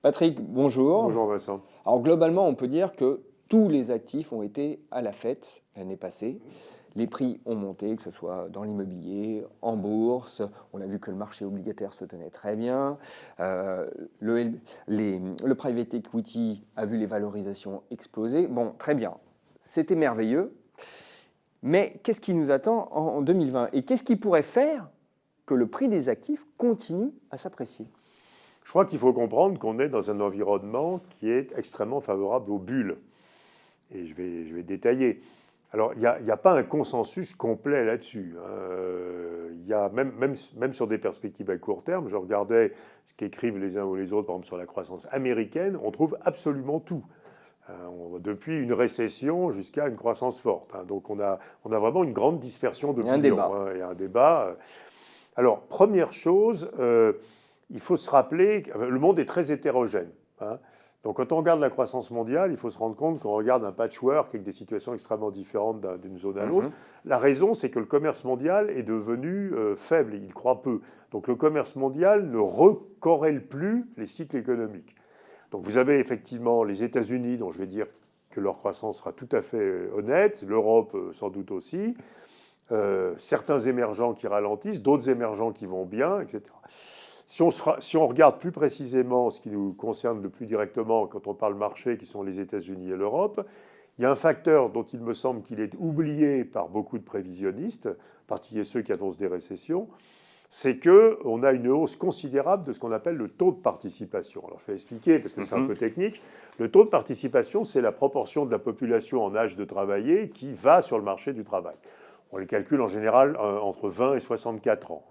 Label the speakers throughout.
Speaker 1: Patrick, bonjour.
Speaker 2: Bonjour Vincent.
Speaker 1: Alors globalement, on peut dire que tous les actifs ont été à la fête l'année passée. Les prix ont monté, que ce soit dans l'immobilier, en bourse. On a vu que le marché obligataire se tenait très bien. Le private equity a vu les valorisations exploser. Bon, très bien. C'était merveilleux. Mais qu'est-ce qui nous attend en 2020? Et qu'est-ce qui pourrait faire que le prix des actifs continue à s'apprécier?
Speaker 2: Je crois qu'il faut comprendre qu'on est dans un environnement qui est extrêmement favorable aux bulles. Et je vais détailler. Alors, il n'y a pas un consensus complet là-dessus. Il y a même sur des perspectives à court terme, je regardais ce qu'écrivent les uns ou les autres, par exemple sur la croissance américaine, on trouve absolument tout. Depuis une récession jusqu'à une croissance forte. Donc on a vraiment une grande dispersion de
Speaker 1: Il y a un
Speaker 2: opinions.
Speaker 1: débat.
Speaker 2: Il y a un débat. Alors, première chose, il faut se rappeler que le monde est très hétérogène. Donc quand on regarde la croissance mondiale, il faut se rendre compte qu'on regarde un patchwork avec des situations extrêmement différentes d'une zone à l'autre. La raison, c'est que le commerce mondial est devenu faible, il croît peu. Donc le commerce mondial ne recorrèle plus les cycles économiques. Donc vous avez effectivement les États-Unis, dont je vais dire que leur croissance sera tout à fait honnête, l'Europe sans doute aussi, certains émergents qui ralentissent, d'autres émergents qui vont bien, etc. Si on regarde plus précisément ce qui nous concerne le plus directement quand on parle marché, qui sont les États-Unis et l'Europe, il y a un facteur dont il me semble qu'il est oublié par beaucoup de prévisionnistes, en particulier ceux qui annoncent des récessions, c'est qu'on a une hausse considérable de ce qu'on appelle le taux de participation. Alors je vais expliquer parce que c'est un peu technique. Le taux de participation, c'est la proportion de la population en âge de travailler qui va sur le marché du travail. On les calcule en général entre 20 et 64 ans.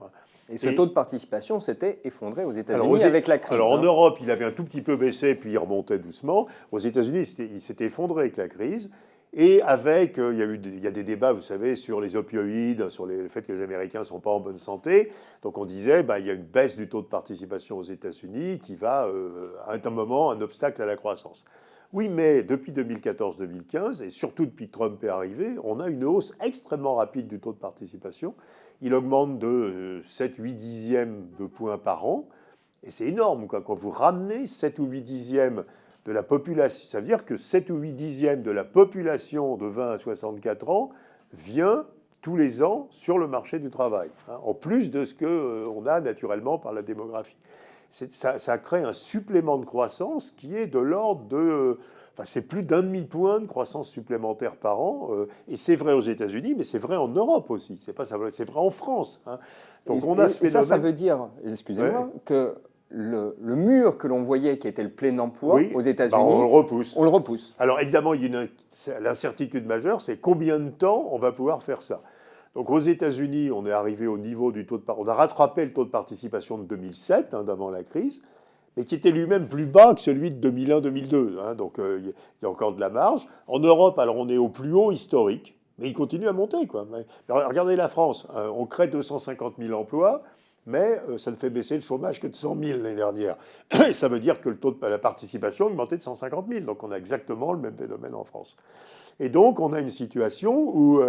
Speaker 1: Et ce taux de participation s'était effondré aux États-Unis avec la crise.
Speaker 2: Alors en Europe, il avait un tout petit peu baissé, puis il remontait doucement. Aux États-Unis, il s'était effondré avec la crise. Et avec, il y a des débats, vous savez, sur les opioïdes, sur le fait que les Américains ne sont pas en bonne santé. Donc on disait, il y a une baisse du taux de participation aux États-Unis qui va, à un moment, un obstacle à la croissance. Oui, mais depuis 2014-2015, et surtout depuis que Trump est arrivé, on a une hausse extrêmement rapide du taux de participation. Il augmente de 7-8 dixièmes de points par an. Et c'est énorme, quoi. Quand vous ramenez 7 ou 8 dixièmes de la population, ça veut dire que 7 ou 8 dixièmes de la population de 20 à 64 ans vient tous les ans sur le marché du travail, en plus de ce qu'on a naturellement par la démographie. Ça crée un supplément de croissance qui est de l'ordre de... c'est plus d'1,5 point de croissance supplémentaire par an. Et c'est vrai aux États-Unis, mais c'est vrai en Europe aussi. C'est vrai en France. Donc on a ce phénomène.
Speaker 1: Ça veut dire, excusez-moi, que le mur que l'on voyait, qui était le plein emploi aux États-Unis,
Speaker 2: on le repousse.
Speaker 1: On le repousse.
Speaker 2: Alors évidemment, l'incertitude majeure, c'est combien de temps on va pouvoir faire ça. Donc aux États-Unis, on est arrivé au niveau du taux de on a rattrapé le taux de participation de 2007, d'avant la crise, mais qui était lui-même plus bas que celui de 2001-2002. Donc il y a encore de la marge. En Europe, alors on est au plus haut historique, mais il continue à monter, quoi. Regardez la France, on crée 250 000 emplois, mais ça ne fait baisser le chômage que de 100 000 l'année dernière. Et ça veut dire que le taux de la participation a augmenté de 150 000. Donc on a exactement le même phénomène en France. Et donc on a une situation où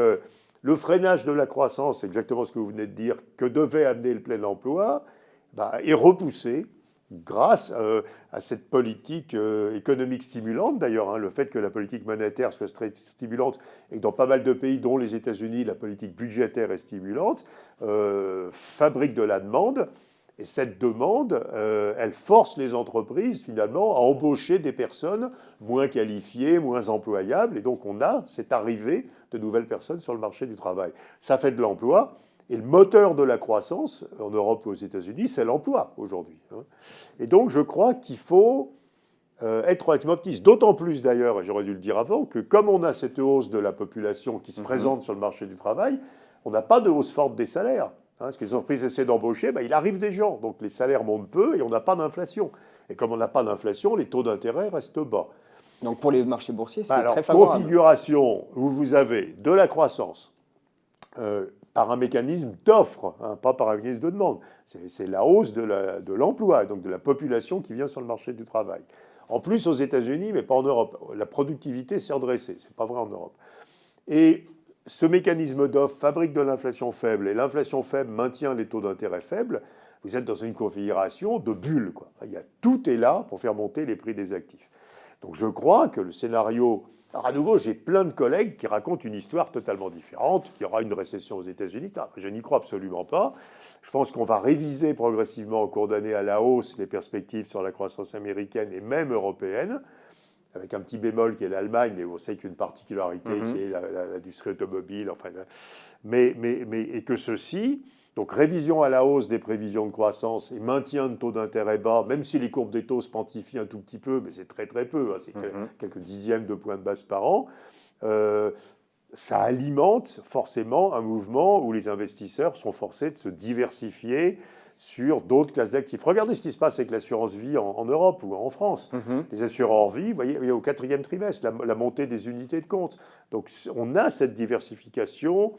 Speaker 2: le freinage de la croissance, c'est exactement ce que vous venez de dire, que devait amener le plein emploi, est repoussé grâce à cette politique économique stimulante. D'ailleurs, le fait que la politique monétaire soit très stimulante et que dans pas mal de pays, dont les États-Unis, la politique budgétaire est stimulante, fabrique de la demande. Et cette demande, elle force les entreprises, finalement, à embaucher des personnes moins qualifiées, moins employables. Et donc, on a cette arrivée de nouvelles personnes sur le marché du travail. Ça fait de l'emploi. Et le moteur de la croissance, en Europe ou aux États-Unis, c'est l'emploi, aujourd'hui. Et donc, je crois qu'il faut être relativement optimiste. D'autant plus, d'ailleurs, et j'aurais dû le dire avant, que comme on a cette hausse de la population qui se présente sur le marché du travail, on n'a pas de hausse forte des salaires. Parce que les entreprises essaient d'embaucher, il arrive des gens. Donc les salaires montent peu et on n'a pas d'inflation. Et comme on n'a pas d'inflation, les taux d'intérêt restent bas.
Speaker 1: Donc pour les marchés boursiers, c'est très favorable.
Speaker 2: Configuration où vous avez de la croissance par un mécanisme d'offre, pas par un mécanisme de demande. C'est la hausse de l'emploi, donc de la population qui vient sur le marché du travail. En plus aux États-Unis, mais pas en Europe. La productivité s'est redressée. Ce n'est pas vrai en Europe. Et ce mécanisme d'offre fabrique de l'inflation faible et l'inflation faible maintient les taux d'intérêt faibles, vous êtes dans une configuration de bulle, quoi. Tout est là pour faire monter les prix des actifs. Donc je crois que le scénario... Alors à nouveau, j'ai plein de collègues qui racontent une histoire totalement différente, qu'il y aura une récession aux États-Unis. Je n'y crois absolument pas. Je pense qu'on va réviser progressivement au cours d'année à la hausse les perspectives sur la croissance américaine et même européenne, avec un petit bémol qui est l'Allemagne, mais on sait qu'une particularité qui est l'industrie automobile, enfin, et que ceci, donc révision à la hausse des prévisions de croissance et maintien de taux d'intérêt bas, même si les courbes des taux se quantifient un tout petit peu, mais c'est très très peu, hein, c'est quelques dixièmes de points de base par an, ça alimente forcément un mouvement où les investisseurs sont forcés de se diversifier sur d'autres classes d'actifs. Regardez ce qui se passe avec l'assurance vie en Europe ou en France. Les assureurs vie, vous voyez, au 4e trimestre, la montée des unités de compte. Donc on a cette diversification,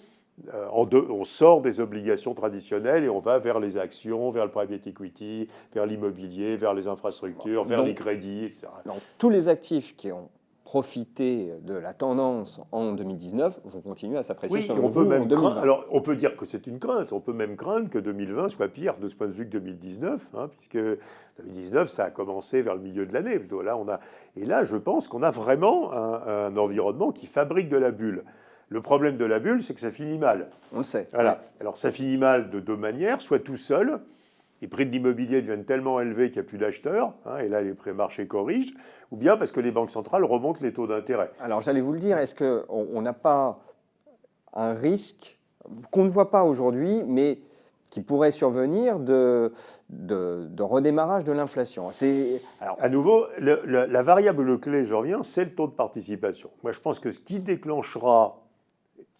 Speaker 2: on sort des obligations traditionnelles et on va vers les actions, vers le private equity, vers l'immobilier, vers les infrastructures, vers les crédits, etc.
Speaker 1: Donc, tous les actifs qui ont profité de la tendance en 2019 vont continuer à s'apprécier sur
Speaker 2: on peut même
Speaker 1: en 2020.
Speaker 2: Alors, on peut dire que c'est une crainte. On peut même craindre que 2020 soit pire de ce point de vue que 2019, hein, puisque 2019, ça a commencé vers le milieu de l'année. Et là, je pense qu'on a vraiment un environnement qui fabrique de la bulle. Le problème de la bulle, c'est que ça finit mal.
Speaker 1: On le sait.
Speaker 2: Voilà.
Speaker 1: Ouais.
Speaker 2: Alors, ça finit mal de deux manières. Soit tout seul, les prix de l'immobilier deviennent tellement élevés qu'il n'y a plus d'acheteurs, hein, et là, les prix marchés corrigent, ou bien parce que les banques centrales remontent les taux d'intérêt.
Speaker 1: Alors, j'allais vous le dire, est-ce qu'on n'a pas un risque qu'on ne voit pas aujourd'hui, mais qui pourrait survenir de redémarrage de l'inflation?
Speaker 2: À nouveau, la variable clé, je reviens, c'est le taux de participation. Moi, je pense que ce qui déclenchera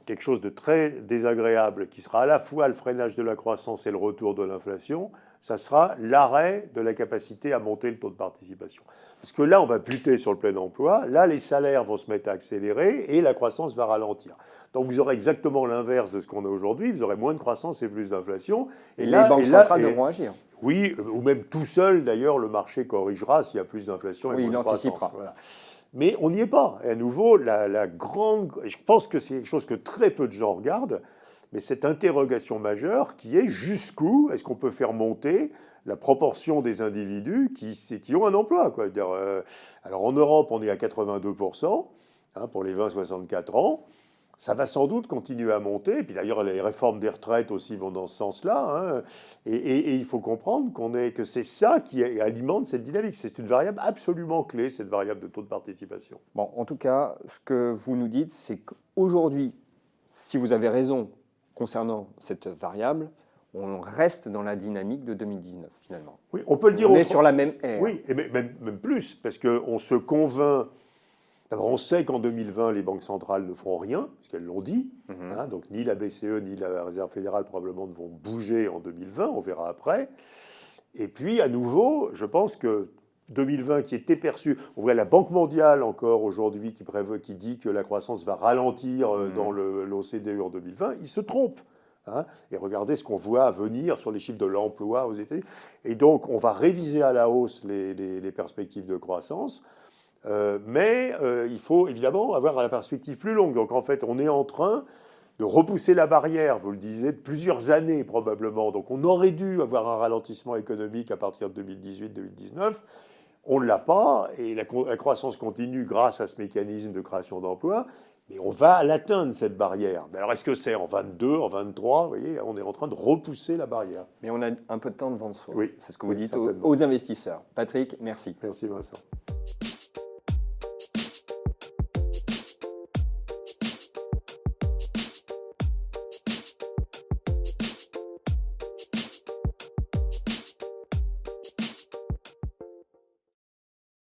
Speaker 2: quelque chose de très désagréable, qui sera à la fois le freinage de la croissance et le retour de l'inflation, ça sera l'arrêt de la capacité à monter le taux de participation. Parce que là, on va buter sur le plein emploi, là, les salaires vont se mettre à accélérer et la croissance va ralentir. Donc vous aurez exactement l'inverse de ce qu'on a aujourd'hui, vous aurez moins de croissance et plus d'inflation.
Speaker 1: Et les banques centrales devront agir.
Speaker 2: Oui, ou même tout seul, d'ailleurs, le marché corrigera s'il y a plus d'inflation et moins de croissance.
Speaker 1: Il anticipera.
Speaker 2: Voilà. Mais on n'y est pas. Et à nouveau, je pense que c'est quelque chose que très peu de gens regardent, mais cette interrogation majeure qui est jusqu'où est-ce qu'on peut faire monter la proportion des individus qui ont un emploi, quoi. Alors en Europe, on est à 82%, hein, pour les 20-64 ans. Ça va sans doute continuer à monter. Et puis d'ailleurs, les réformes des retraites aussi vont dans ce sens-là. Hein. Et il faut comprendre que c'est ça qui alimente cette dynamique. C'est une variable absolument clé, cette variable de taux de participation.
Speaker 1: Bon, en tout cas, ce que vous nous dites, c'est qu'aujourd'hui, si vous avez raison concernant cette variable, on reste dans la dynamique de 2019, finalement.
Speaker 2: Oui, on peut le dire.
Speaker 1: On est sur la même ère.
Speaker 2: Oui, et même plus, parce qu'on se convainc. D'abord, on sait qu'en 2020, les banques centrales ne feront rien, parce qu'elles l'ont dit. Hein, donc ni la BCE ni la Réserve fédérale probablement ne vont bouger en 2020, on verra après. Et puis, à nouveau, je pense que 2020 qui était perçu, on voit la Banque mondiale encore aujourd'hui qui dit que la croissance va ralentir dans l'OCDE en 2020, il se trompe. Hein, et regardez ce qu'on voit venir sur les chiffres de l'emploi aux États-Unis. Et donc, on va réviser à la hausse les perspectives de croissance. Mais il faut évidemment avoir la perspective plus longue. Donc en fait, on est en train de repousser la barrière, vous le disiez, de plusieurs années probablement. Donc on aurait dû avoir un ralentissement économique à partir de 2018-2019. On ne l'a pas, et la croissance continue grâce à ce mécanisme de création d'emplois. Mais on va l'atteindre, cette barrière. Mais alors est-ce que c'est en 22, en 23 vous voyez, on est en train de repousser la barrière.
Speaker 1: Mais on a un peu de temps devant soi.
Speaker 2: Oui,
Speaker 1: c'est ce que vous dites aux investisseurs. Patrick, merci.
Speaker 2: Merci Vincent.